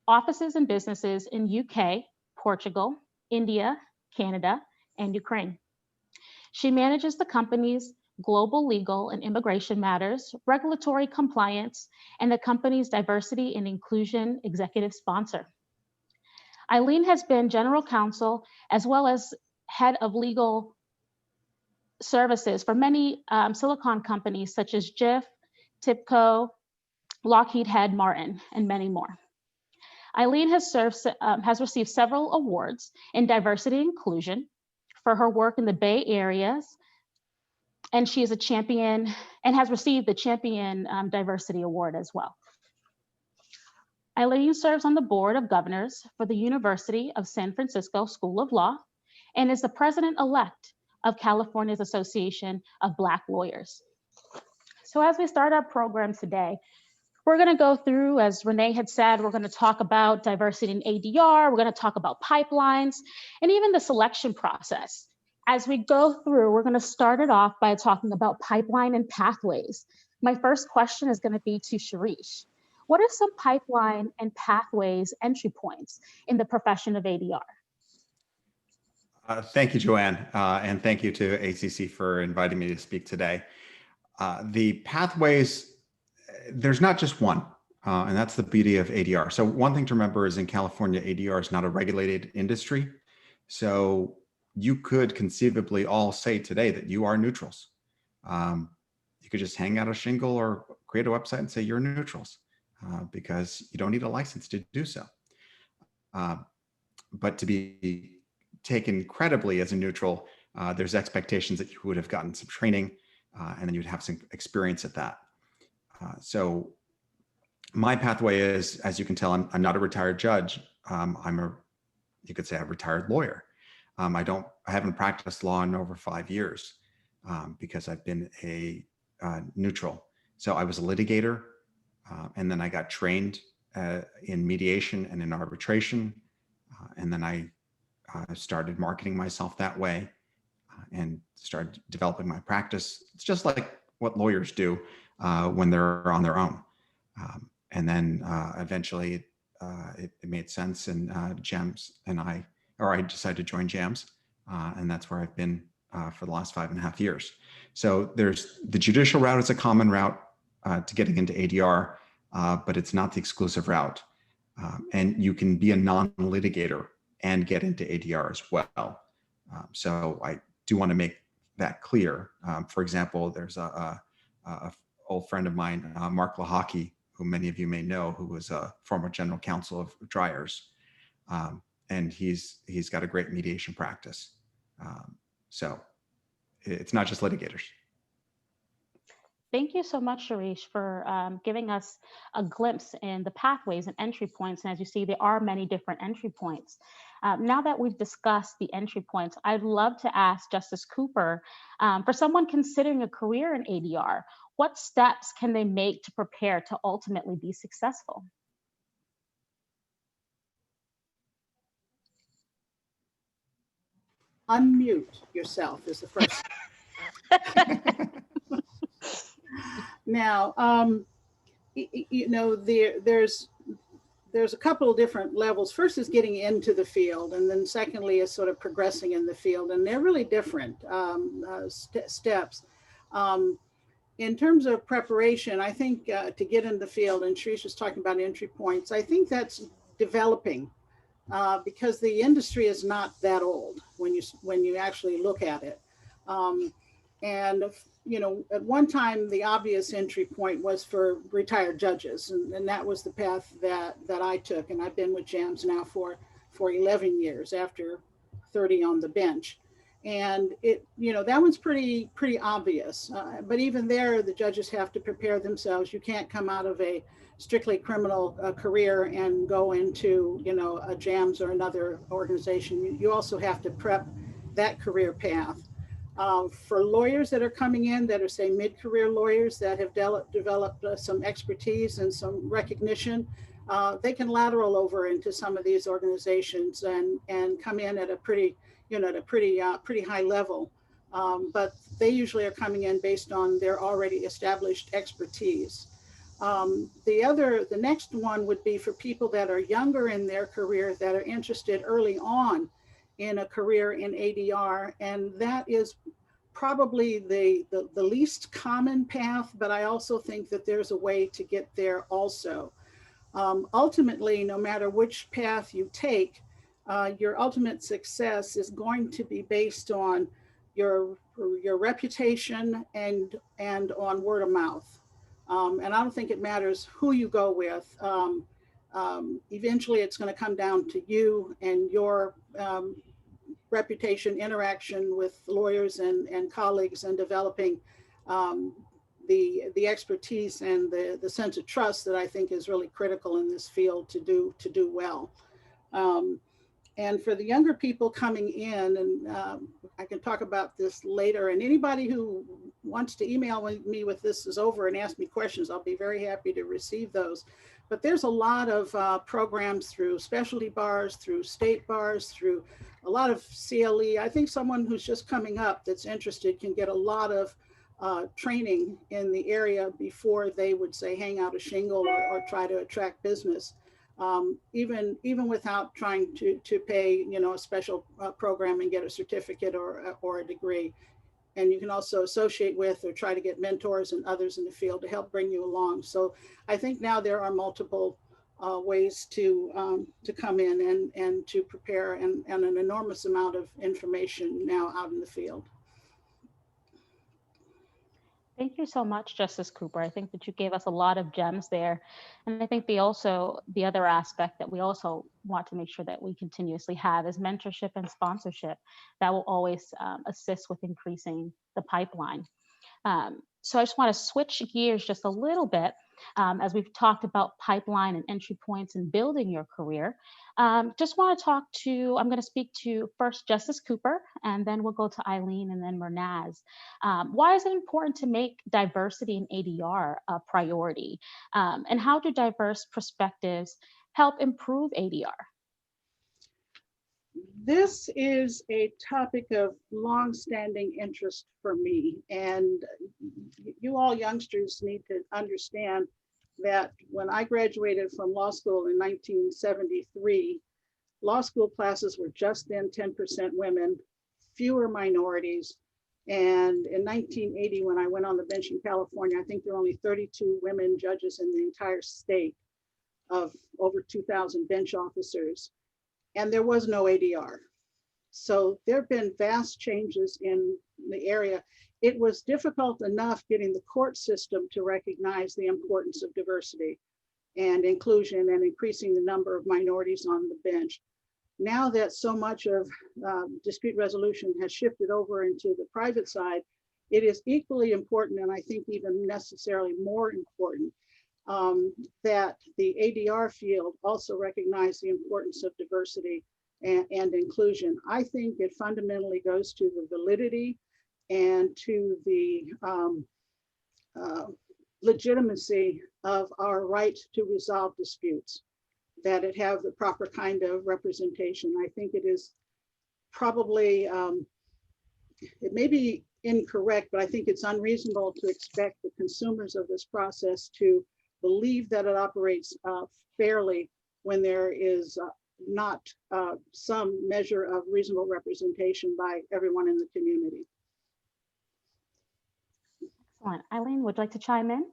offices and businesses in UK, Portugal, India, Canada, and Ukraine. She manages the company's global legal and immigration matters, regulatory compliance, and the company's diversity and inclusion executive sponsor. Eileen has been general counsel as well as head of legal services for many silicon companies such as Jif, TIBCO, Lockheed Head Martin, and many more. Eileen has received several awards in diversity and inclusion for her work in the Bay Areas, and she is a champion and has received the Champion Diversity Award as well. Eileen serves on the board of governors for the University of San Francisco School of Law and is the president-elect of California's Association of Black Lawyers. So as we start our program today, we're going to go through, as Renee had said, we're going to talk about diversity in ADR, we're going to talk about pipelines, and even the selection process. As we go through, we're going to start it off by talking about pipeline and pathways. My first question is going to be to Shirish. What are some pipeline and pathways entry points in the profession of ADR? Thank you, Joanne, and thank you to ACC for inviting me to speak today. The pathways, there's not just one, and that's the beauty of ADR. So one thing to remember is in California, ADR is not a regulated industry. So you could conceivably all say today that you are neutrals. You could just hang out a shingle or create a website and say you're neutrals because you don't need a license to do so. But to be taken credibly as a neutral, there's expectations that you would have gotten some training and then you'd have some experience at that. So my pathway is, as you can tell, I'm not a retired judge. You could say a retired lawyer. I haven't practiced law in over 5 years because I've been a neutral. So I was a litigator and then I got trained in mediation and in arbitration. And then I started marketing myself that way and started developing my practice. It's just like what lawyers do when they're on their own. And then eventually it made sense, and JAMS and I decided to join JAMS, and that's where I've been for the last 5.5 years. So there's the judicial route is a common route to getting into ADR, but it's not the exclusive route. And you can be a non-litigator and get into ADR as well. So I do want to make that clear. For example, there's a old friend of mine, Mark Lahaki, who many of you may know, who was a former general counsel of Dryers. And he's got a great mediation practice. So it's not just litigators. Thank you so much, Shirish, for giving us a glimpse in the pathways and entry points. And as you see, there are many different entry points. Now that we've discussed the entry points, I'd love to ask Justice Cooper, for someone considering a career in ADR, what steps can they make to prepare to ultimately be successful? Unmute yourself is the first. Now, you know, there's a couple of different levels. First is getting into the field, and then secondly is sort of progressing in the field, and they're really different steps. In terms of preparation, I think to get in the field, and Shirish was talking about entry points, I think that's developing because the industry is not that old when you actually look at it. And you know, at one time, the obvious entry point was for retired judges, and that was the path that I took. And I've been with JAMS now for 11 years after 30 on the bench. And you know, that one's pretty obvious. But even there, the judges have to prepare themselves. You can't come out of a strictly criminal career and go into, you know, a JAMS or another organization. You also have to prep that career path. For lawyers that are coming in that are, say, mid-career lawyers that have developed some expertise and some recognition, they can lateral over into some of these organizations and come in at a pretty, you know, at a pretty high level. But they usually are coming in based on their already established expertise. The next one would be for people that are younger in their career that are interested early on in a career in ADR. And that is probably the least common path, but I also think that there's a way to get there also. Ultimately, no matter which path you take, your ultimate success is going to be based on your reputation and on word of mouth. And I don't think it matters who you go with. Eventually, it's going to come down to you and your reputation, interaction with lawyers and colleagues, and developing the expertise and the sense of trust that I think is really critical in this field to do well. And for the younger people coming in, and I can talk about this later, and anybody who wants to email me with this is over and ask me questions, I'll be very happy to receive those. But there's a lot of programs through specialty bars, through state bars, through a lot of CLE. I think someone who's just coming up that's interested can get a lot of training in the area before they would say hang out a shingle or try to attract business. Even without trying to pay, a special program and get a certificate or a degree. And you can also associate with or try to get mentors and others in the field to help bring you along. So I think now there are multiple ways to come in and to prepare, and an enormous amount of information now out in the field. Thank you so much, Justice Cooper. I think that you gave us a lot of gems there. And I think the other aspect that we also want to make sure that we continuously have is mentorship and sponsorship that will always assist with increasing the pipeline. So I just want to switch gears just a little bit as we've talked about pipeline and entry points and building your career. Just want to I'm going to speak to first Justice Cooper, and then we'll go to Eileen and then Mernaz. Why is it important to make diversity in ADR a priority? And how do diverse perspectives help improve ADR? This is a topic of longstanding interest for me, and you all youngsters need to understand that when I graduated from law school in 1973, law school classes were just then 10% women, fewer minorities. And in 1980, when I went on the bench in California, I think there were only 32 women judges in the entire state of over 2,000 bench officers. And there was no ADR. So there have been vast changes in the area. It was difficult enough getting the court system to recognize the importance of diversity and inclusion and increasing the number of minorities on the bench. Now that so much of dispute resolution has shifted over into the private side, it is equally important, and I think even necessarily more important, that the ADR field also recognize the importance of diversity and inclusion. I think it fundamentally goes to the validity and to the legitimacy of our right to resolve disputes, that it have the proper kind of representation. I think it is probably, it may be incorrect, but I think it's unreasonable to expect the consumers of this process to believe that it operates fairly when there is not some measure of reasonable representation by everyone in the community. Excellent. Eileen, would you like to chime in?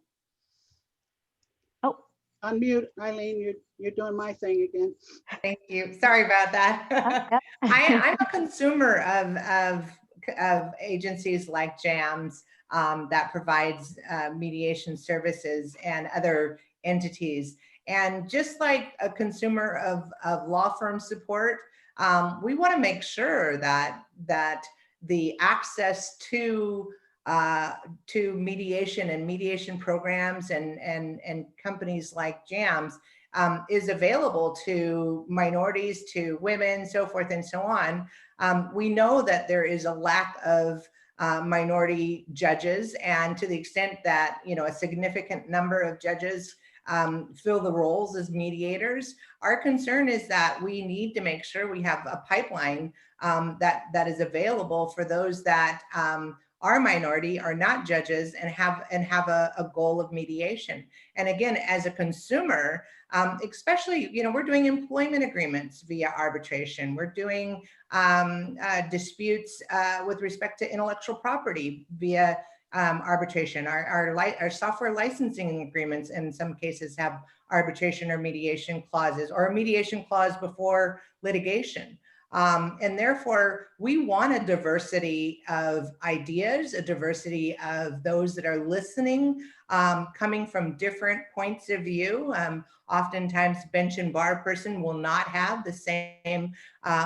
Oh. Unmute, Eileen, you're doing my thing again. Thank you. Sorry about that. I'm a consumer of agencies like JAMS that provides mediation services and other entities. And just like a consumer of law firm support, we want to make sure that the access to mediation and mediation programs and companies like JAMS is available to minorities, to women, so forth and so on. We know that there is a lack of minority judges, and to the extent that a significant number of judges fill the roles as mediators, our concern is that we need to make sure we have a pipeline that is available for those that are minority, are not judges, and have a goal of mediation. And again, as a consumer, especially, we're doing employment agreements via arbitration. We're doing disputes with respect to intellectual property via arbitration. Our software licensing agreements in some cases have arbitration or mediation clauses, or a mediation clause before litigation. And therefore, we want a diversity of ideas, a diversity of those that are listening, coming from different points of view. Oftentimes, bench and bar person will not have the same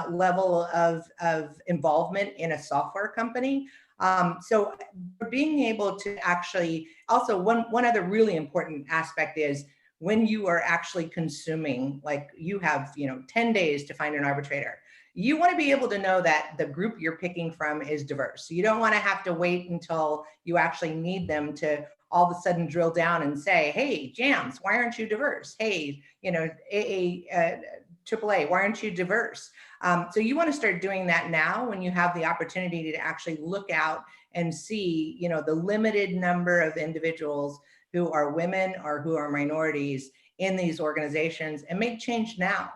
level of involvement in a software company. So being able to actually, also one other really important aspect is when you are actually consuming, like you have 10 days to find an arbitrator. You want to be able to know that the group you're picking from is diverse. So you don't want to have to wait until you actually need them to all of a sudden drill down and say, hey, JAMS, why aren't you diverse? Hey, AAA, why aren't you diverse? So you want to start doing that now when you have the opportunity to actually look out and see, the limited number of individuals who are women or who are minorities in these organizations, and make change now.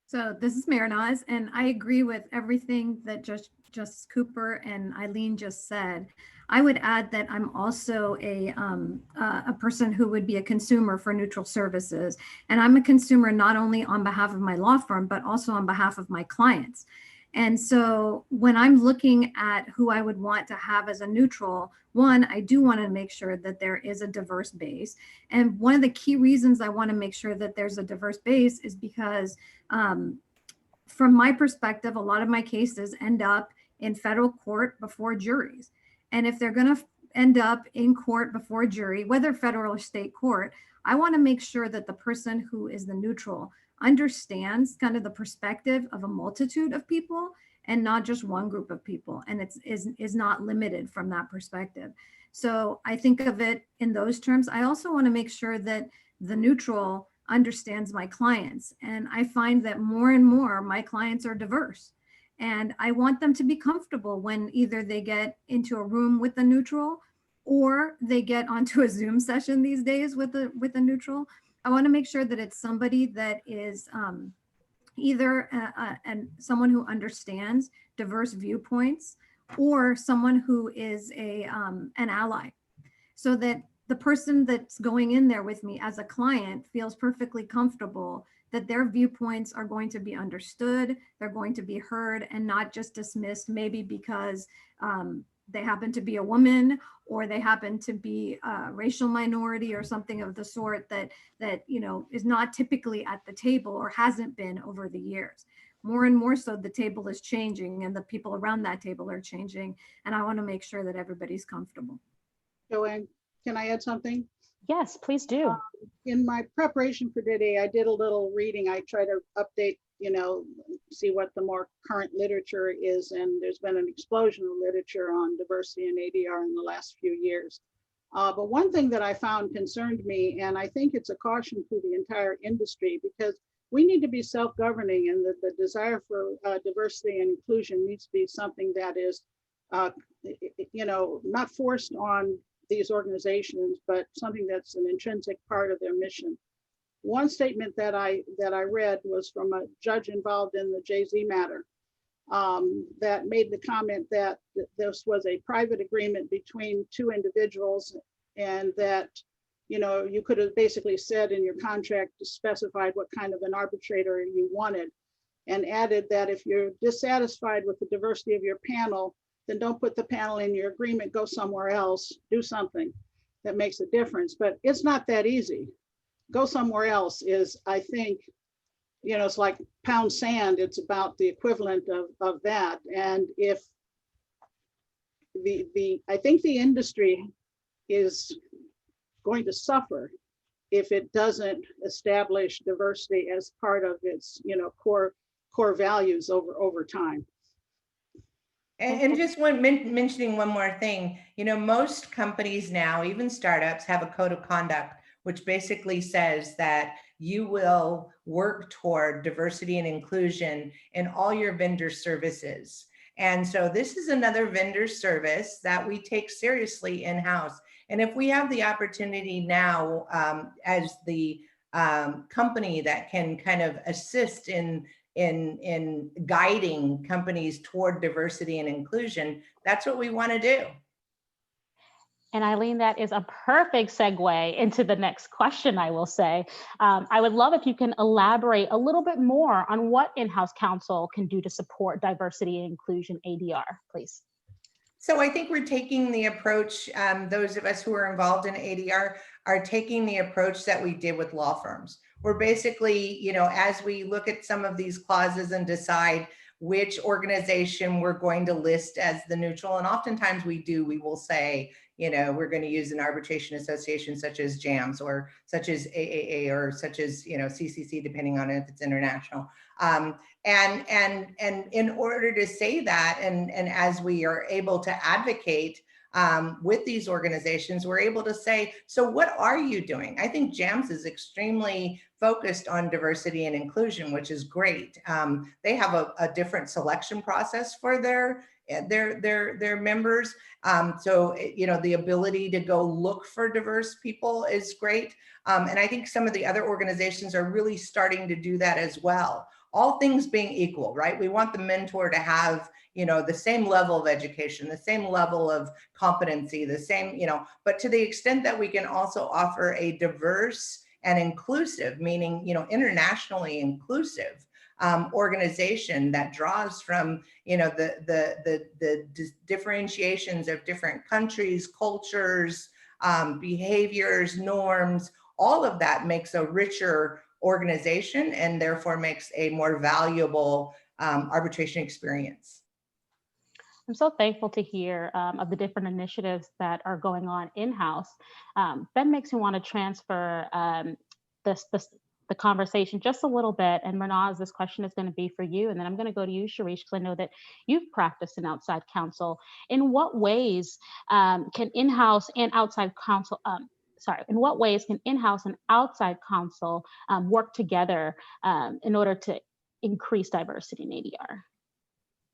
So this is Marinaz, and I agree with everything that Justice Cooper and Eileen just said. I would add that I'm also a person who would be a consumer for neutral services. And I'm a consumer not only on behalf of my law firm, but also on behalf of my clients. And so when I'm looking at who I would want to have as a neutral, one, I do want to make sure that there is a diverse base. And one of the key reasons I want to make sure that there's a diverse base is because from my perspective, a lot of my cases end up in federal court before juries. And if they're going to end up in court before a jury, whether federal or state court, I want to make sure that the person who is the neutral understands kind of the perspective of a multitude of people and not just one group of people, and is not limited from that perspective. So I think of it in those terms. I also want to make sure that the neutral understands my clients, and I find that more and more my clients are diverse, and I want them to be comfortable when either they get into a room with a neutral or they get onto a Zoom session these days with a neutral. I want to make sure that it's somebody that is either someone who understands diverse viewpoints, or someone who is an ally, so that the person that's going in there with me as a client feels perfectly comfortable that their viewpoints are going to be understood, they're going to be heard, and not just dismissed, maybe because they happen to be a woman, or they happen to be a racial minority or something of the sort that is not typically at the table or hasn't been over the years. More and more so, the table is changing and the people around that table are changing. And I want to make sure that everybody's comfortable. Joanne, can I add something? Yes, please do. In my preparation for today, I did a little reading. I try to update, see what the more current literature is. And there's been an explosion of literature on diversity and ADR in the last few years. But one thing that I found concerned me, and I think it's a caution to the entire industry, because we need to be self-governing, and the desire for diversity and inclusion needs to be something that is, not forced on these organizations, but something that's an intrinsic part of their mission. One statement that I read was from a judge involved in the Jay-Z matter that made the comment that this was a private agreement between two individuals, and that you could have basically said in your contract, specified what kind of an arbitrator you wanted, and added that if you're dissatisfied with the diversity of your panel, then don't put the panel in your agreement, go somewhere else, do something that makes a difference. But it's not that easy. Go somewhere else is, I think, it's like pound sand. It's about the equivalent of that. And if I think the industry is going to suffer if it doesn't establish diversity as part of its, core values over time. And just mentioning one more thing, most companies now, even startups, have a code of conduct, which basically says that you will work toward diversity and inclusion in all your vendor services. And so this is another vendor service that we take seriously in-house. And if we have the opportunity now as the company that can kind of assist in guiding companies toward diversity and inclusion, that's what we want to do. And Eileen, that is a perfect segue into the next question, I will say. I would love if you can elaborate a little bit more on what in-house counsel can do to support diversity and inclusion ADR, please. So I think we're taking the approach, those of us who are involved in ADR are taking the approach that we did with law firms. We're basically, you know, as we look at some of these clauses and decide which organization we're going to list as the neutral, and oftentimes we will say, you know, we're going to use an arbitration association such as JAMS or such as AAA or such as, you know, CCC, depending on if it's international. And in order to say that, and as we are able to advocate with these organizations, we're able to say, so what are you doing? I think JAMS is extremely focused on diversity and inclusion, which is great. They have a different selection process for their members. So, you know, the ability to go look for diverse people is great. And I think some of the other organizations are really starting to do that as well. All things being equal, right? We want the mentor to have, you know, the same level of education, the same level of competency, the same, you know, but to the extent that we can also offer a diverse and inclusive, meaning, you know, internationally inclusive organization that draws from, you know, the differentiations of different countries, cultures, behaviors, norms, all of that makes a richer organization and therefore makes a more valuable arbitration experience. I'm so thankful to hear of the different initiatives that are going on in-house. That makes me want to transfer the conversation just a little bit. And Mernaz, this question is going to be for you. And then I'm going to go to you, Sharish, because I know that you've practiced in outside counsel. In what ways can in-house and outside counsel, in what ways can in-house and outside counsel work together in order to increase diversity in ADR?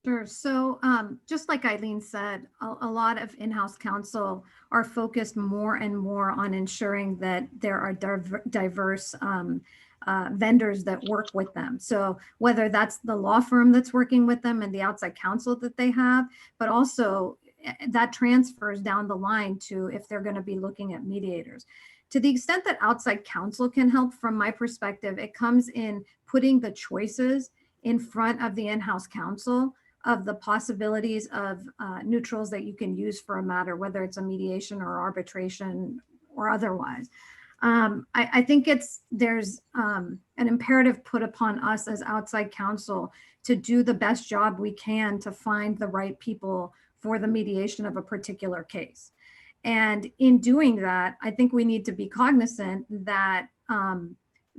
Sure. So just like Eileen said, a lot of in-house counsel are focused more and more on ensuring that there are diverse vendors that work with them. So whether that's the law firm that's working with them and the outside counsel that they have, but also that transfers down the line to if they're going to be looking at mediators. To the extent that outside counsel can help, from my perspective, it comes in putting the choices in front of the in-house counsel of the possibilities of neutrals that you can use for a matter, whether it's a mediation or arbitration or otherwise. I think there's an imperative put upon us as outside counsel to do the best job we can to find the right people for the mediation of a particular case. And in doing that, I think we need to be cognizant that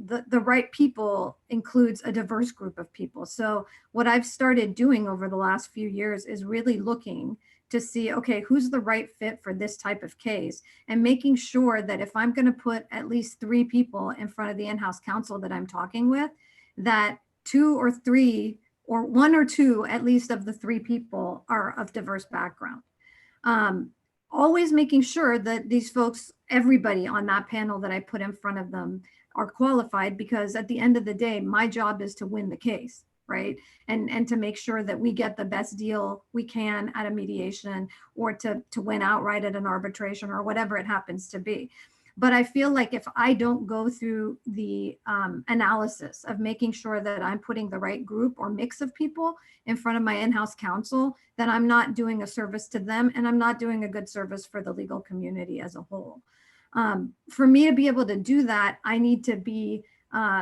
the right people includes a diverse group of people. So what I've started doing over the last few years is really looking to see, okay, who's the right fit for this type of case, and making sure that if I'm going to put at least 3 people in front of the in-house counsel that I'm talking with, that 2 or 3 or 1 or 2 at least of the 3 people are of diverse background. Always making sure that these folks, everybody on that panel that I put in front of them, are qualified, because at the end of the day, my job is to win the case, right? And to make sure that we get the best deal we can at a mediation, or to win outright at an arbitration, or whatever it happens to be. But I feel like if I don't go through the analysis of making sure that I'm putting the right group or mix of people in front of my in-house counsel, then I'm not doing a service to them, and I'm not doing a good service for the legal community as a whole. For me to be able to do that, I need to be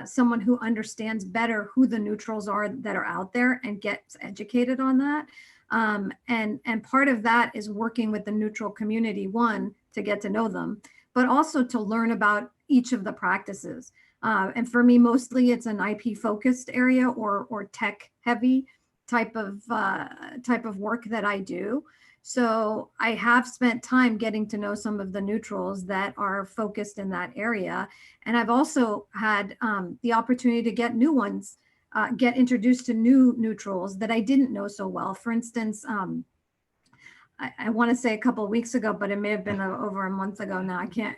someone who understands better who the neutrals are that are out there and gets educated on that. And part of that is working with the neutral community, one, to get to know them, but also to learn about each of the practices. And for me, mostly it's an IP focused area or tech heavy type of work that I do. So I have spent time getting to know some of the neutrals that are focused in that area. And I've also had the opportunity to get new ones, get introduced to new neutrals that I didn't know so well. For instance, I want to say a couple of weeks ago, but it may have been over a month ago now. I can't,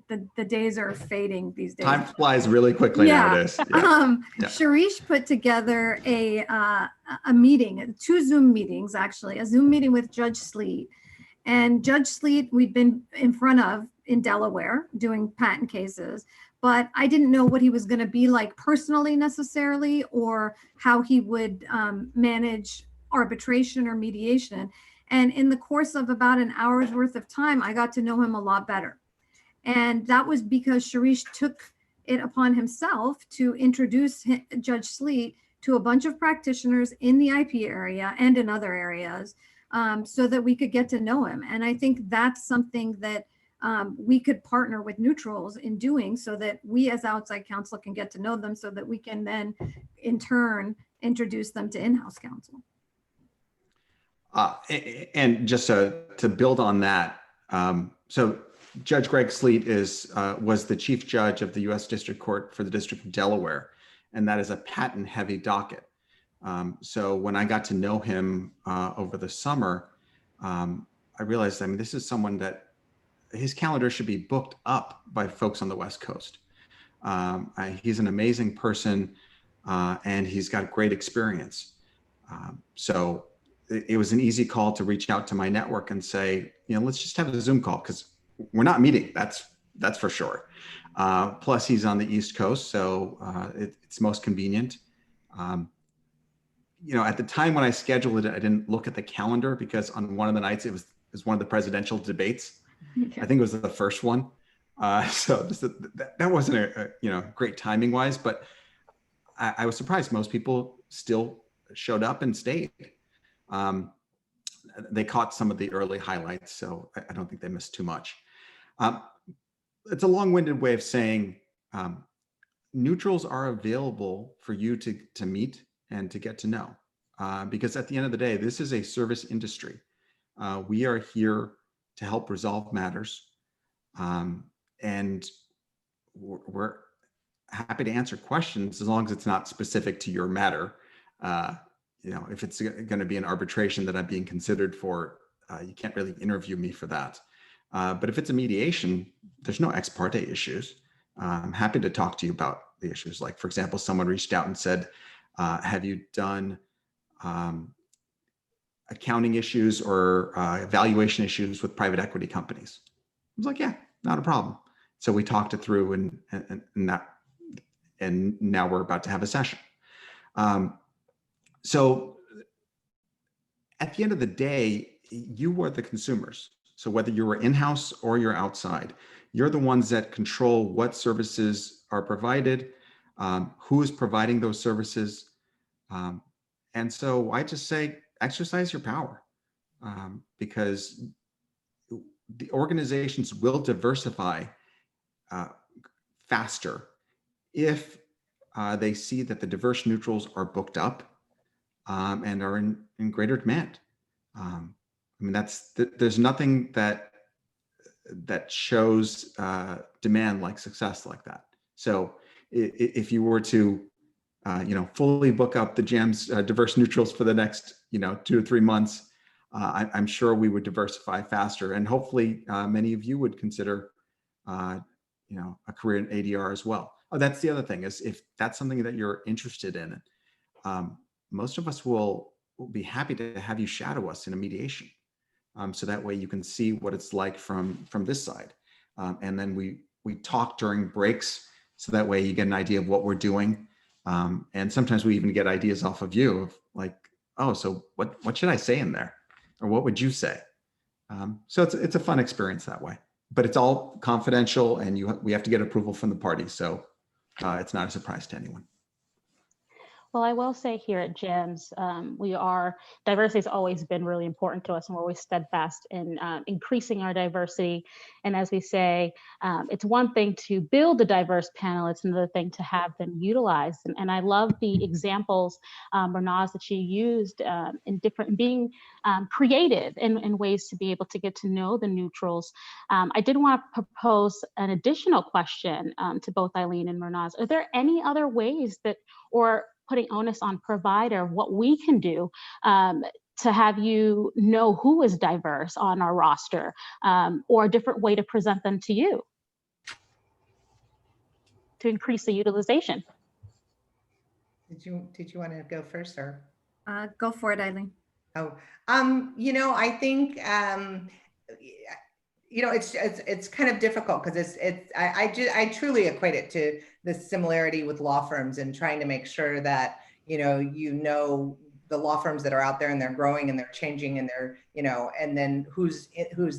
the days are fading these days. Time flies really quickly nowadays. Yeah. Sharish put together a meeting, 2 Zoom meetings, actually, a Zoom meeting with Judge Sleet. And Judge Sleet, we've been in front of in Delaware doing patent cases, but I didn't know what he was going to be like personally necessarily, or how he would manage arbitration or mediation. And in the course of about an hour's worth of time, I got to know him a lot better. And that was because Sharish took it upon himself to introduce Judge Sleet to a bunch of practitioners in the IP area and in other areas, so that we could get to know him. And I think that's something that we could partner with neutrals in doing, so that we as outside counsel can get to know them, so that we can then in turn introduce them to in-house counsel. And just to build on that, so Judge Greg Sleet was the chief judge of the U.S. District Court for the District of Delaware, and that is a patent-heavy docket. So when I got to know him over the summer, I realized, I mean, this is someone that his calendar should be booked up by folks on the West Coast. He's an amazing person, and he's got great experience. So it was an easy call to reach out to my network and say, let's just have a Zoom call, because we're not meeting. That's for sure. Plus, he's on the East Coast, so it's most convenient. At the time when I scheduled it, I didn't look at the calendar, because on one of the nights it was one of the presidential debates. Okay. I think it was the first one. So that wasn't a great timing wise, but I was surprised most people still showed up and stayed. They caught some of the early highlights, so I don't think they missed too much. It's a long-winded way of saying neutrals are available for you to meet and to get to know, because at the end of the day, this is a service industry. We are here to help resolve matters, and we're happy to answer questions as long as it's not specific to your matter. If it's going to be an arbitration that I'm being considered for, you can't really interview me for that. But if it's a mediation, there's no ex parte issues. I'm happy to talk to you about the issues. Like, for example, someone reached out and said, have you done accounting issues or evaluation issues with private equity companies? I was like, yeah, not a problem. So we talked it through, and now we're about to have a session. So at the end of the day, you are the consumers. So whether you're in-house or you're outside, you're the ones that control what services are provided, who is providing those services. And so I just say, exercise your power, because the organizations will diversify faster if they see that the diverse neutrals are booked up and are in greater demand. There's nothing that shows demand like success like that. So if you were to fully book up the JAMS diverse neutrals for the next 2 to 3 months, I'm sure we would diversify faster, and hopefully many of you would consider a career in ADR as well. Oh, that's the other thing, is if that's something that you're interested in, most of us will be happy to have you shadow us in a mediation. So that way you can see what it's like from this side. And then we talk during breaks, so that way you get an idea of what we're doing. And sometimes we even get ideas off of you of like, oh, so what should I say in there? Or what would you say? So it's a fun experience that way, but it's all confidential, and we have to get approval from the party. So it's not a surprise to anyone. Well, I will say here at JAMS, diversity has always been really important to us, and we're always steadfast in increasing our diversity. And as we say, it's one thing to build a diverse panel, it's another thing to have them utilized. And I love the examples, Bernaz, that you used in being creative in ways to be able to get to know the neutrals. I did want to propose an additional question to both Eileen and Bernaz. Are there any other ways that, or putting onus on provider, what we can do to have you know who is diverse on our roster, or a different way to present them to you to increase the utilization? Did you want to go first, or? Go for it, Eileen. Oh, I think, it's kind of difficult because I truly equate it to the similarity with law firms and trying to make sure that, the law firms that are out there and they're growing and they're changing and they're, and then who's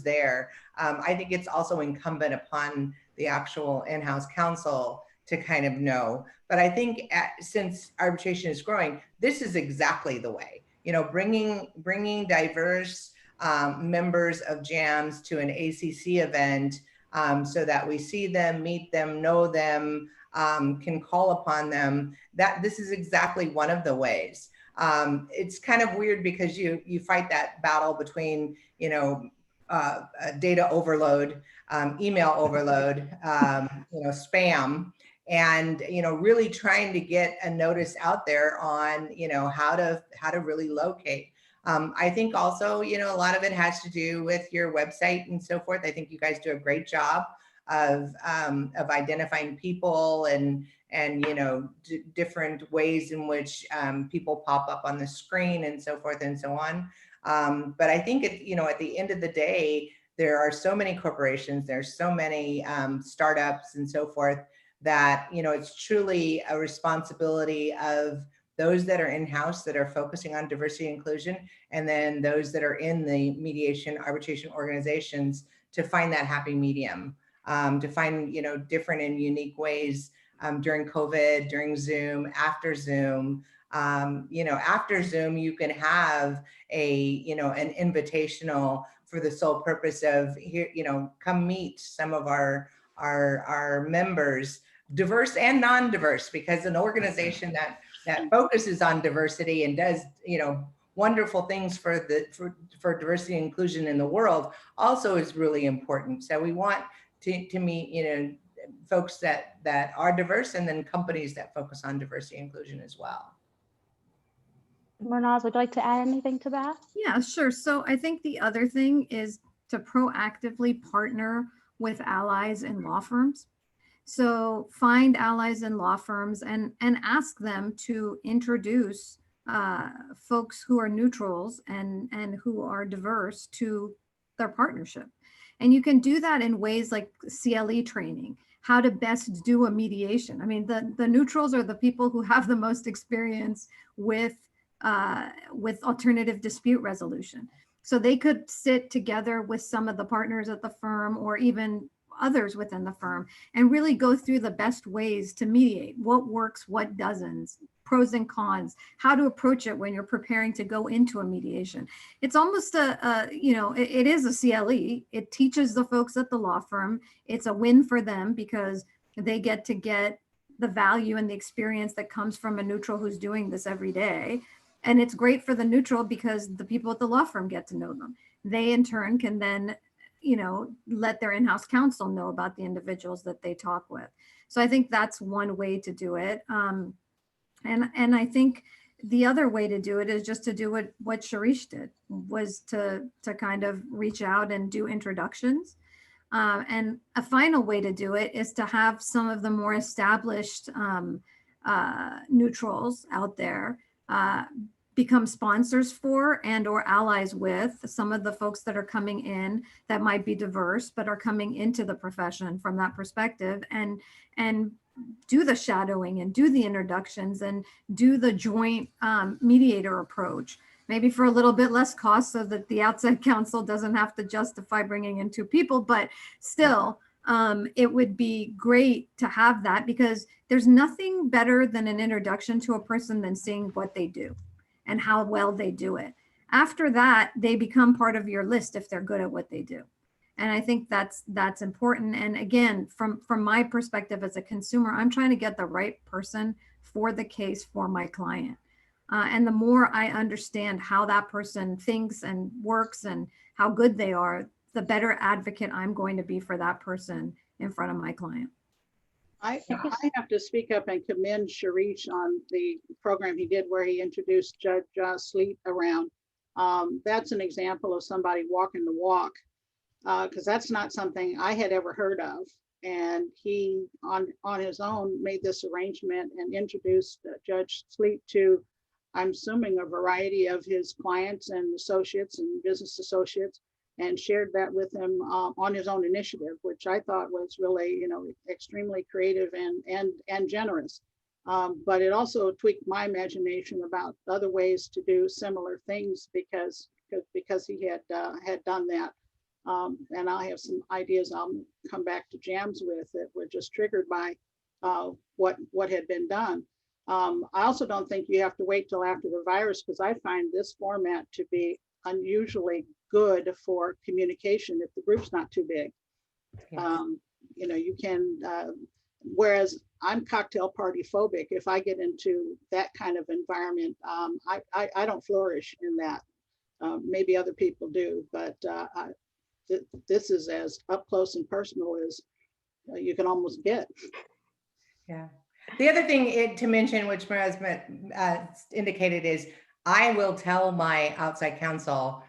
there. I think it's also incumbent upon the actual in-house counsel to kind of know. But I think since arbitration is growing, this is exactly the way, bringing diverse members of JAMS to an ACC event so that we see them, meet them, know them, can call upon them. That this is exactly one of the ways. It's kind of weird because you fight that battle between, data overload, email overload, spam, and really trying to get a notice out there on how to really locate. I think also a lot of it has to do with your website and so forth. I think you guys do a great job of identifying people and different ways in which people pop up on the screen and so forth and so on. But I think at the end of the day, there are so many corporations, there's so many startups and so forth that it's truly a responsibility of those that are in-house that are focusing on diversity and inclusion, and then those that are in the mediation arbitration organizations to find that happy medium, to find different and unique ways during COVID, during Zoom, after Zoom. After Zoom, you can have an invitational for the sole purpose of here, come meet some of our members, diverse and non-diverse, because an organization that focuses on diversity and does wonderful things for diversity and inclusion in the world also is really important. So we want to meet folks that are diverse, and then companies that focus on diversity and inclusion as well. Bernaz, would you like to add anything to that? Yeah, sure. So I think the other thing is to proactively partner with allies in law firms. So find allies in law firms and ask them to introduce folks who are neutrals and who are diverse to their partnership. And you can do that in ways like CLE training, how to best do a mediation. I mean, the neutrals are the people who have the most experience with alternative dispute resolution. So they could sit together with some of the partners at the firm or even others within the firm and really go through the best ways to mediate, what works, what doesn't, pros and cons, how to approach it when you're preparing to go into a mediation. It's almost it is a CLE. It teaches the folks at the law firm. It's a win for them because they get the value and the experience that comes from a neutral who's doing this every day. And it's great for the neutral because the people at the law firm get to know them. They in turn can then let their in-house counsel know about the individuals that they talk with. So I think that's one way to do it. And I think the other way to do it is just to do what Sharish did, was to kind of reach out and do introductions. And a final way to do it is to have some of the more established neutrals out there become sponsors for and or allies with some of the folks that are coming in that might be diverse but are coming into the profession from that perspective, and do the shadowing and do the introductions and do the joint mediator approach, maybe for a little bit less cost so that the outside counsel doesn't have to justify bringing in two people, but still it would be great to have that, because there's nothing better than an introduction to a person than seeing what they do and how well they do it. After that, they become part of your list if they're good at what they do. And I think that's important. And again, from my perspective as a consumer, I'm trying to get the right person for the case for my client. And the more I understand how that person thinks and works and how good they are, the better advocate I'm going to be for that person in front of my client. I have to speak up and commend Sharish on the program he did where he introduced Judge Sleet around. That's an example of somebody walking the walk, because that's not something I had ever heard of. And he, on his own, made this arrangement and introduced Judge Sleet to, I'm assuming, a variety of his clients and associates and business associates, and shared that with him on his own initiative, which I thought was really, extremely creative and generous. But it also tweaked my imagination about other ways to do similar things because he had done that. And I have some ideas I'll come back to JAMS with that were just triggered by what had been done. I also don't think you have to wait till after the virus, because I find this format to be unusually good for communication if the group's not too big. Yes. You can, whereas I'm cocktail party phobic, if I get into that kind of environment, I don't flourish in that. Maybe other people do, but this is as up close and personal as you can almost get. Yeah. The other thing to mention, which Maraz indicated, is I will tell my outside counsel,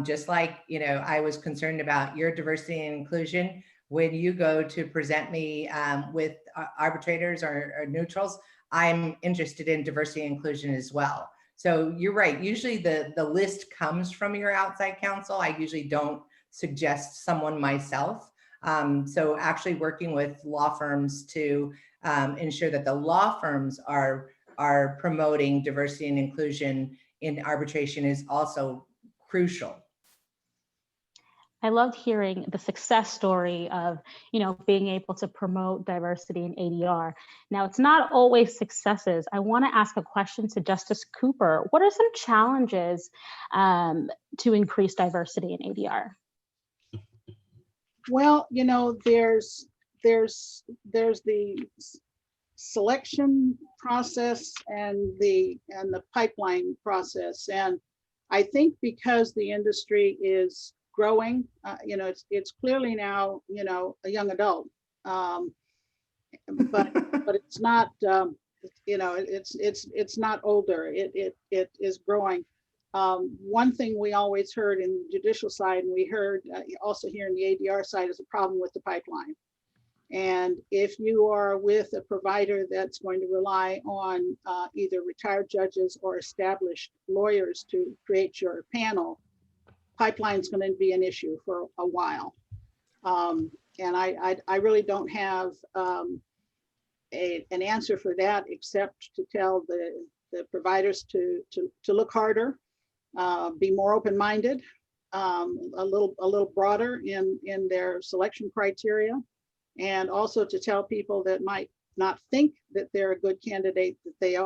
just like, I was concerned about your diversity and inclusion, when you go to present me with arbitrators or neutrals, I'm interested in diversity and inclusion as well. So you're right. Usually the list comes from your outside counsel. I usually don't suggest someone myself. So actually working with law firms to ensure that the law firms are promoting diversity and inclusion in arbitration is also crucial. I loved hearing the success story of, being able to promote diversity in ADR. Now, it's not always successes. I want to ask a question to Justice Cooper. What are some challenges to increase diversity in ADR? Well, there's the selection process and the pipeline process, and I think because the industry is growing, it's clearly now a young adult, but it's not it's not older. It is growing. One thing we always heard in the judicial side, and we heard also here in the ADR side, is a problem with the pipeline. And if you are with a provider that's going to rely on either retired judges or established lawyers to create your panel, pipeline is going to be an issue for a while. And I really don't have an answer for that, except to tell the providers to look harder, be more open-minded, a little broader in their selection criteria, and also to tell people that might not think that they're a good candidate that they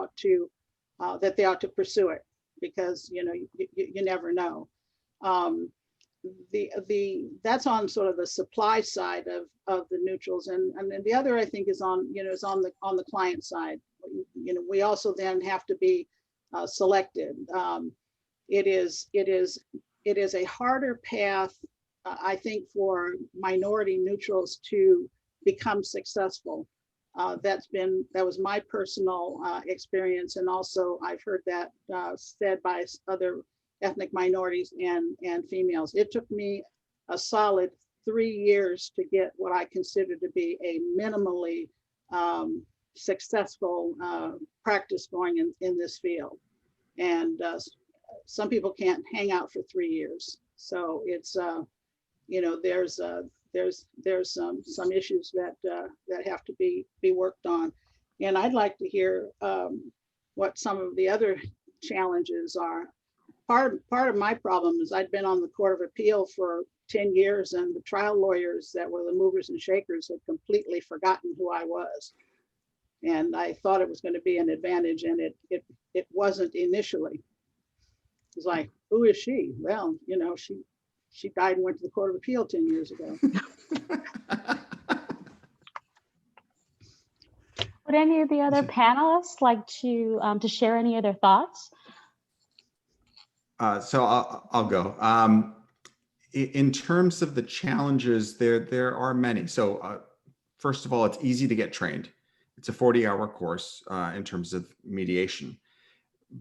ought to pursue it, because you never know. That's on sort of the supply side of the neutrals, and then the other, I think, is on the client side. We also then have to be selected. It is a harder path, I think, for minority neutrals to become successful. That was my personal experience, and also I've heard that said by other ethnic minorities and females. It took me a solid 3 years to get what I consider to be a minimally successful practice going in this field. And some people can't hang out for 3 years. So it's, there's some issues that have to be worked on. And I'd like to hear what some of the other challenges are. Part of my problem is I'd been on the Court of Appeal for 10 years, and the trial lawyers that were the movers and shakers had completely forgotten who I was. And I thought it was going to be an advantage, and it wasn't initially. It was like, who is she? Well, you know, she died and went to the Court of Appeal 10 years ago. Would any of the other panelists like to share any of their thoughts? So I'll go. In terms of the challenges, there are many. So first of all, it's easy to get trained. It's a 40-hour course in terms of mediation,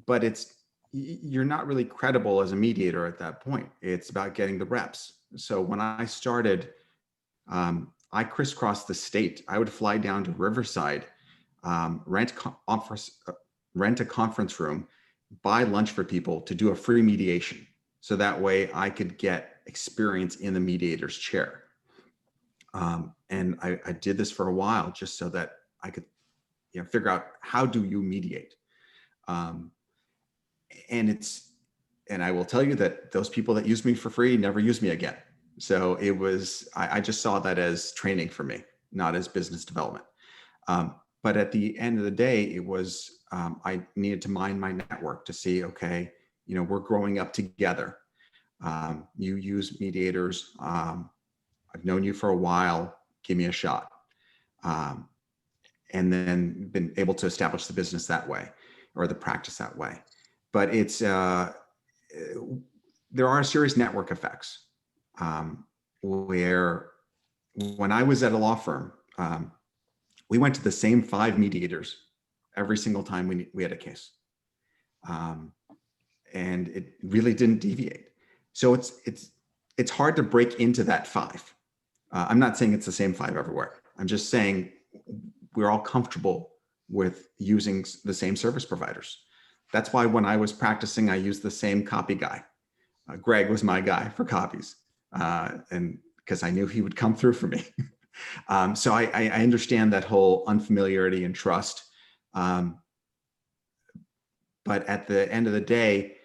but you're not really credible as a mediator at that point. It's about getting the reps. So when I started, I crisscrossed the state. I would fly down to Riverside, rent a conference room, buy lunch for people to do a free mediation. So that way I could get experience in the mediator's chair. And I did this for a while just so that I could, you know, figure out how do you mediate. And I will tell you that those people that used me for free never used me again. So it was, I just saw that as training for me, not as business development. But at the end of the day, it was, I needed to mine my network to see, okay, you know, we're growing up together. You use mediators. I've known you for a while. Give me a shot. And then been able to establish the business that way, or the practice that way. But it's, there are serious network effects where when I was at a law firm, we went to the same 5 mediators every single time we had a case. And it really didn't deviate. So it's hard to break into that 5. I'm not saying it's the same 5 everywhere. I'm just saying we're all comfortable with using the same service providers. That's why when I was practicing, I used the same copy guy. Greg was my guy for copies, and because I knew he would come through for me. So I understand that whole unfamiliarity and trust. But at the end of the day,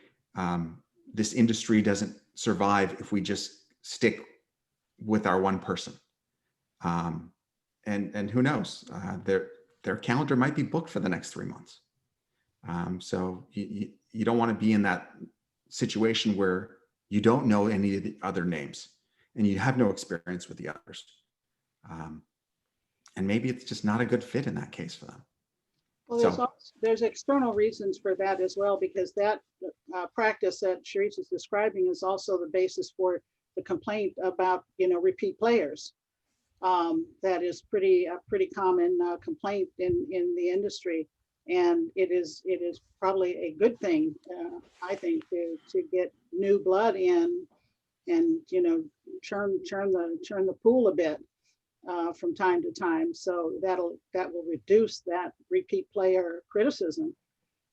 this industry doesn't survive if we just stick with our one person. And who knows, their calendar might be booked for the next 3 months. So you don't want to be in that situation where you don't know any of the other names and you have no experience with the others. And maybe it's just not a good fit in that case for them. Well, there's external reasons for that as well, because that practice that Sharice is describing is also the basis for the complaint about, you know, repeat players. That is pretty common complaint in the industry, and it is probably a good thing, I think, to get new blood in, and, you know, churn the pool a bit from time to time. So that will reduce that repeat player criticism.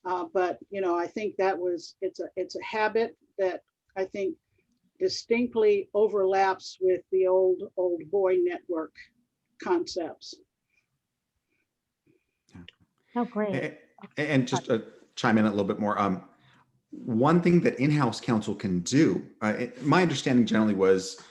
But, you know, I think it's a habit that I think distinctly overlaps with the old boy network concepts. Oh, great. And just to chime in a little bit more, one thing that in-house counsel can do, my understanding generally was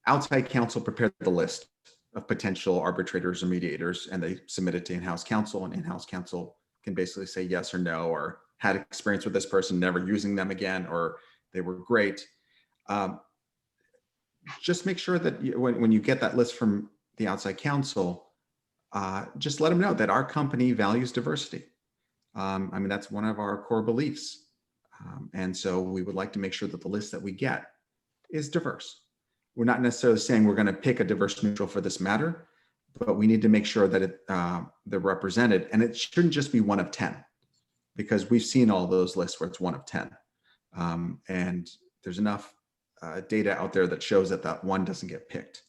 outside counsel prepared the list of potential arbitrators or mediators, and they submit it to in-house counsel, and in-house counsel can basically say yes or no, or had experience with this person, never using them again, or they were great. Just make sure that when you get that list from the outside counsel, just let them know that our company values diversity. I mean, that's one of our core beliefs. And so we would like to make sure that the list that we get is diverse. We're not necessarily saying we're going to pick a diverse neutral for this matter, but we need to make sure that they're represented. And it shouldn't just be 1 of 10, because we've seen all those lists where it's 1 of 10. And there's enough data out there that shows that 1 doesn't get picked.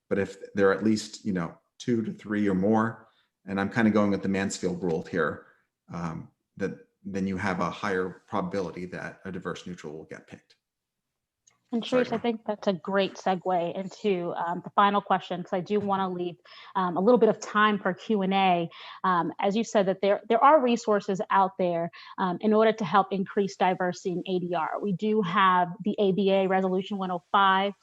But if there are at least, you know, 2 to 3 or more, and I'm kind of going with the Mansfield rule here, then you have a higher probability that a diverse neutral will get picked. And Sorry, Sharice, I think that's a great segue into the final question, because I do want to leave a little bit of time for Q&A. As you said, that there are resources out there in order to help increase diversity in ADR. We do have the ABA Resolution 105.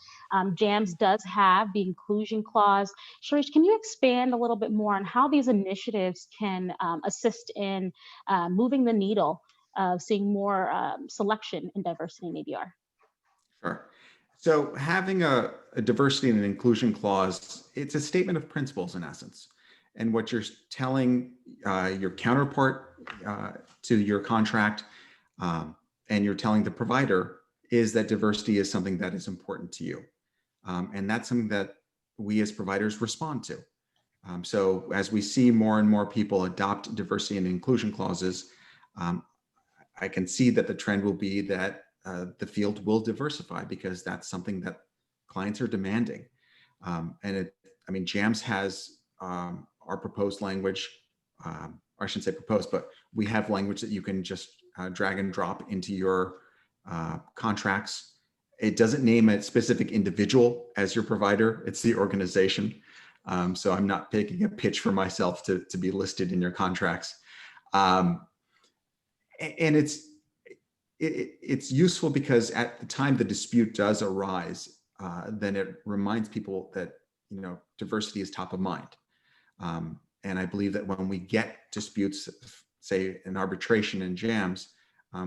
JAMS does have the inclusion clause. Sharice, can you expand a little bit more on how these initiatives can assist in moving the needle of seeing more selection and diversity in ADR? Sure. So having a diversity and an inclusion clause, it's a statement of principles in essence. And what you're telling your counterpart to your contract, and you're telling the provider, is that diversity is something that is important to you. And that's something that we as providers respond to. So as we see more and more people adopt diversity and inclusion clauses, I can see that the trend will be that the field will diversify, because that's something that clients are demanding. JAMS has our proposed language, or I shouldn't say proposed, but we have language that you can just drag and drop into your contracts. It doesn't name a specific individual as your provider, it's the organization. So I'm not taking a pitch for myself to be listed in your contracts. And it's useful because at the time the dispute does arise, then it reminds people that, diversity is top of mind. And I believe that when we get disputes, say in arbitration and JAMS,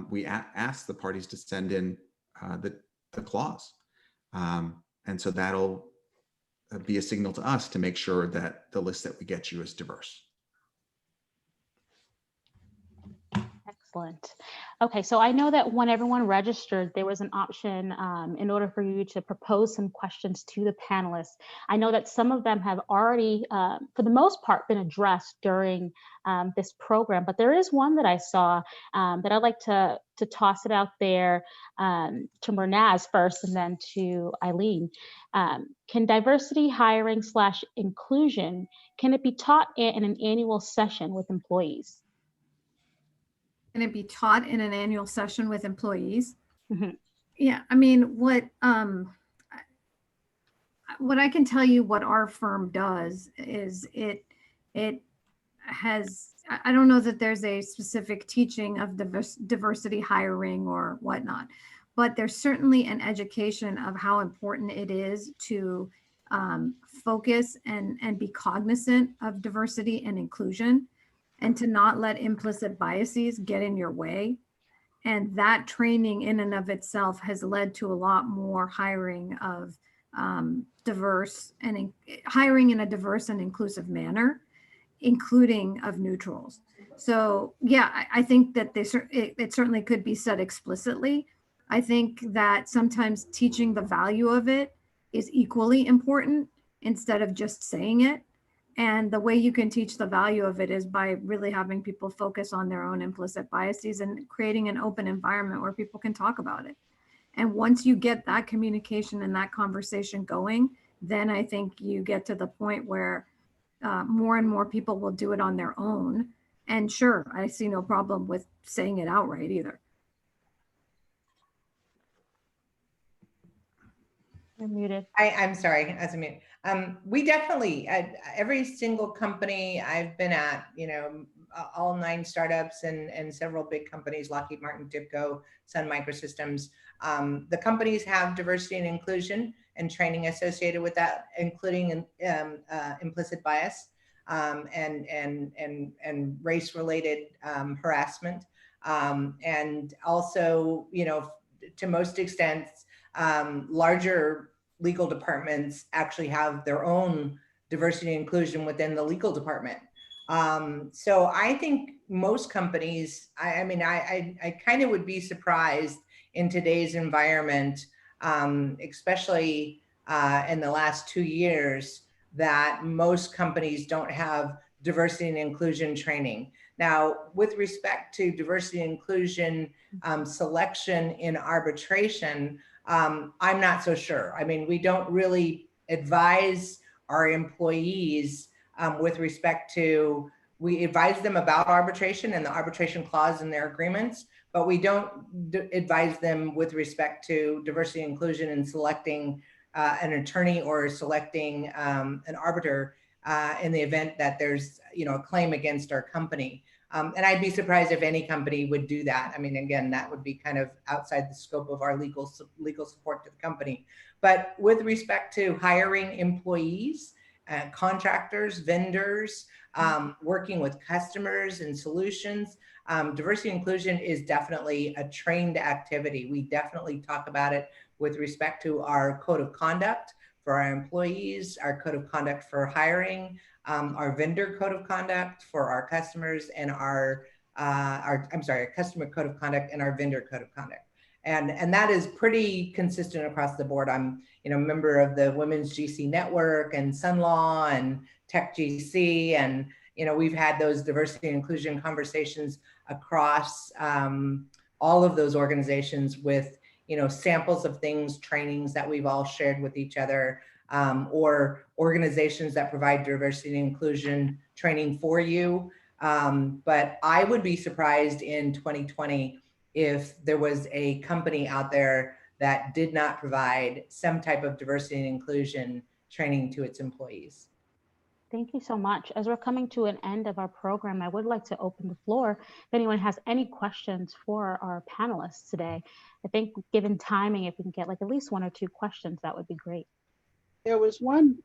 we ask the parties to send in the clause. And so that'll be a signal to us to make sure that the list that we get you is diverse. Excellent. Okay, so I know that when everyone registered, there was an option in order for you to propose some questions to the panelists. I know that some of them have already, for the most part, been addressed during this program, but there is one that I saw that I'd like to toss it out there to Mernaz first and then to Eileen. Can diversity hiring / inclusion, can it be taught in an annual session with employees? Can it be taught in an annual session with employees? Mm-hmm. Yeah, what I can tell you what our firm does is it has, I don't know that there's a specific teaching of diversity hiring or whatnot, but there's certainly an education of how important it is to focus and be cognizant of diversity and inclusion, and to not let implicit biases get in your way. And that training in and of itself has led to a lot more hiring of hiring in a diverse and inclusive manner, including of neutrals. So yeah, I think that it certainly could be said explicitly. I think that sometimes teaching the value of it is equally important instead of just saying it. And the way you can teach the value of it is by really having people focus on their own implicit biases and creating an open environment where people can talk about it. And once you get that communication and that conversation going, then I think you get to the point where more and more people will do it on their own. And sure, I see no problem with saying it outright either. You're muted. I'm sorry, as a mute. We definitely, every single company I've been at, all 9 startups and several big companies, Lockheed Martin, TIBCO, Sun Microsystems, the companies have diversity and inclusion and training associated with that, including implicit bias and race-related harassment. And also, to most extents, larger legal departments actually have their own diversity and inclusion within the legal department. So I think most companies, I kind of would be surprised in today's environment, especially in the last 2 years, that most companies don't have diversity and inclusion training. Now, with respect to diversity and inclusion selection in arbitration, I'm not so sure. We don't really advise our employees with respect to, we advise them about arbitration and the arbitration clause in their agreements, but we don't advise them with respect to diversity and inclusion in selecting an attorney or selecting an arbiter in the event that there's, a claim against our company. And I'd be surprised if any company would do that. I mean, again, that would be kind of outside the scope of our legal support to the company. But with respect to hiring employees, contractors, vendors, working with customers and solutions, diversity and inclusion is definitely a trained activity. We definitely talk about it with respect to our code of conduct for our employees, our code of conduct for hiring, our vendor code of conduct for our customers, and our customer code of conduct and our vendor code of conduct. And that is pretty consistent across the board. I'm, a member of the Women's GC Network and Sun Law and Tech GC, and we've had those diversity and inclusion conversations across all of those organizations with samples of things, trainings that we've all shared with each other, or organizations that provide diversity and inclusion training for you. But I would be surprised in 2020 if there was a company out there that did not provide some type of diversity and inclusion training to its employees. Thank you so much. As we're coming to an end of our program, I would like to open the floor if anyone has any questions for our panelists today. I think given timing, if we can get like at least 1 or 2 questions, that would be great. There was one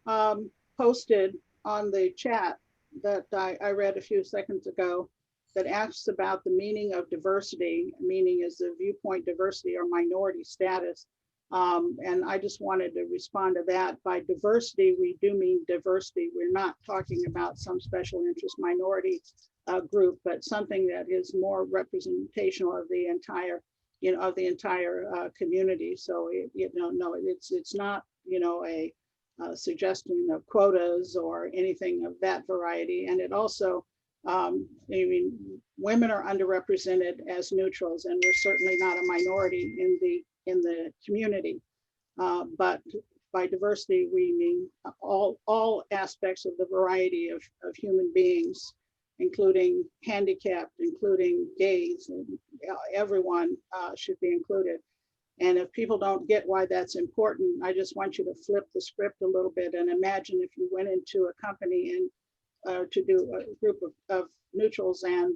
posted on the chat that I read a few seconds ago that asks about the meaning of diversity. Meaning is the viewpoint diversity or minority status. And I just wanted to respond to that. By diversity, we do mean diversity. We're not talking about some special interest minority group, but something that is more representational of the entire, community. So, no, it's not, a suggestion of quotas or anything of that variety. And it also, women are underrepresented as neutrals, and we're certainly not a minority in the community. But by diversity, we mean all aspects of the variety of human beings, including handicapped, including gays, and everyone should be included. And if people don't get why that's important, I just want you to flip the script a little bit and imagine if you went into a company and to do a group of neutrals, and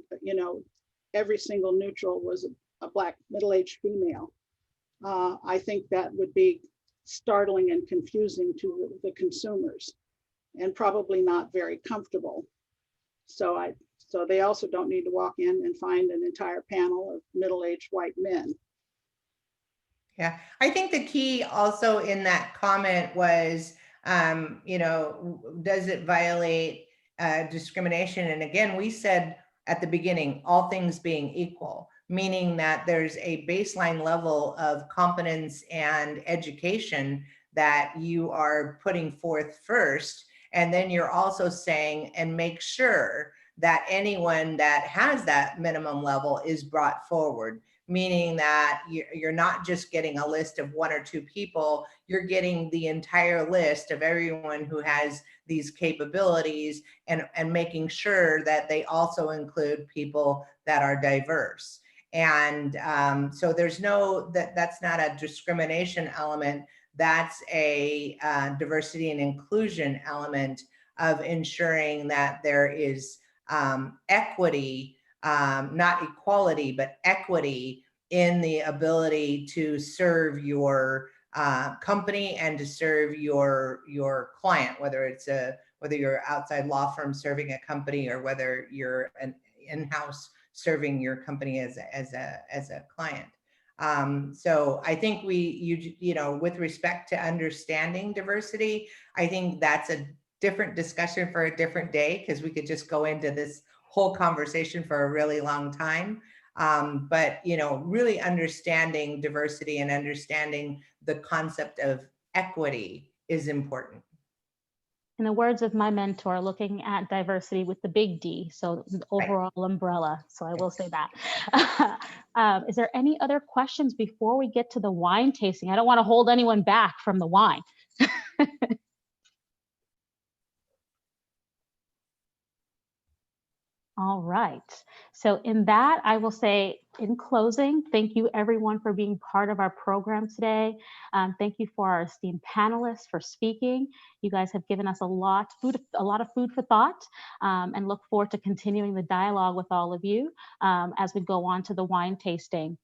every single neutral was a Black middle-aged female. I think that would be startling and confusing to the consumers, and probably not very comfortable. So they also don't need to walk in and find an entire panel of middle-aged white men. Yeah, I think the key also in that comment was, does it violate discrimination? And again, we said at the beginning, all things being equal, meaning that there's a baseline level of competence and education that you are putting forth first. And then you're also saying, and make sure that anyone that has that minimum level is brought forward, meaning that you're not just getting a list of 1 or 2 people, you're getting the entire list of everyone who has these capabilities, and making sure that they also include people that are diverse. And so there's that's not a discrimination element, that's a diversity and inclusion element of ensuring that there is equity, not equality, but equity in the ability to serve your company and to serve your client, whether you're outside law firm serving a company, or whether you're an in-house serving your company as a client. So I think with respect to understanding diversity, I think that's a different discussion for a different day, because we could just go into this whole conversation for a really long time. But really understanding diversity and understanding the concept of equity is important. In the words of my mentor, looking at diversity with the big D, so the overall umbrella. So I will say that. Is there any other questions before we get to the wine tasting? I don't want to hold anyone back from the wine. All right. So in that, I will say in closing, thank you everyone for being part of our program today. Thank you for our esteemed panelists for speaking. You guys have given us a lot of food for thought, and look forward to continuing the dialogue with all of you as we go on to the wine tasting.